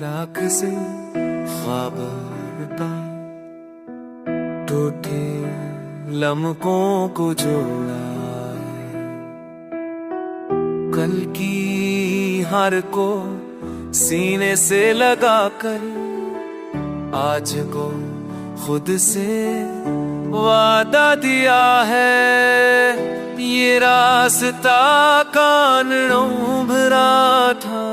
राख से ख्वाब उठाए, टूटे लम्हों को जोड़ा है। कल की हार को सीने से लगाकर आज को खुद से वादा दिया है। ये रास्ता कांटों भरा था,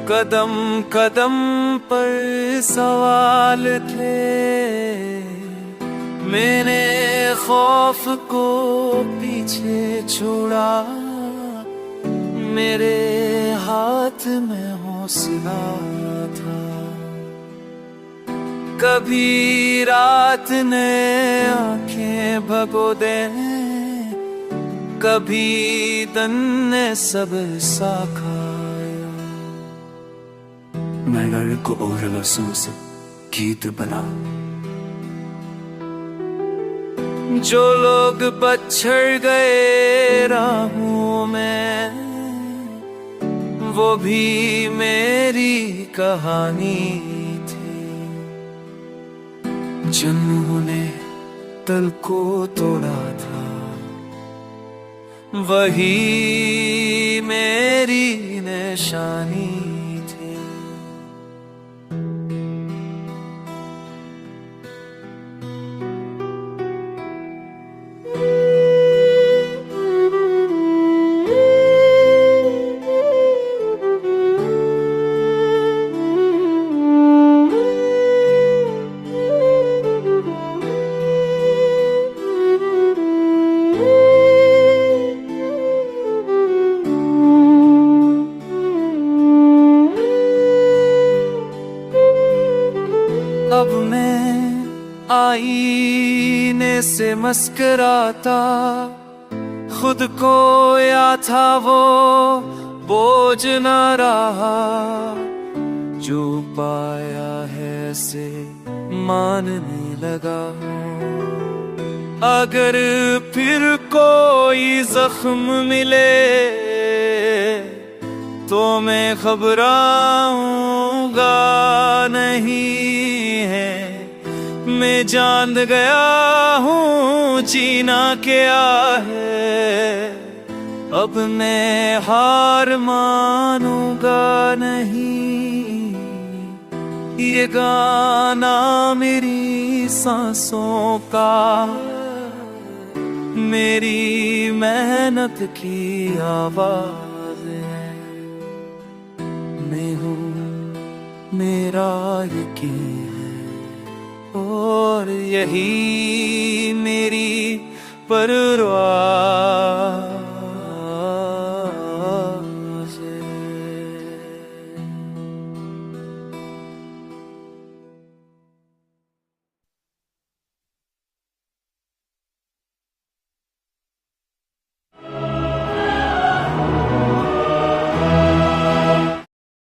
कदम कदम पर सवाल थे। मैंने खौफ को पीछे छोड़ा, मेरे हाथ में हौसला था। कभी रात ने आंखें भगो दे, कभी दिन ने सब सा खाया। मैं घर को और लफ्जों से गीत बना, जो लोग पछड़ गए राहों में, वो भी मेरी कहानी थी। जिन्होंने दिल को तोड़ा था, वही मेरी निशानी थी। अब मैं आईने से मुस्कुराता, खुद को या था वो बोझ न रहा। जो पाया है से मानने लगा हूँ, अगर फिर कोई जख्म मिले तो मैं घबराऊंगा नहीं है। मैं जान गया हूँ जीना क्या है, अब मैं हार मानूंगा नहीं। ये गाना मेरी सांसों का, मेरी मेहनत की आवाज है। मैं हूँ, मेरा यकीन है, और यही मेरी परवाह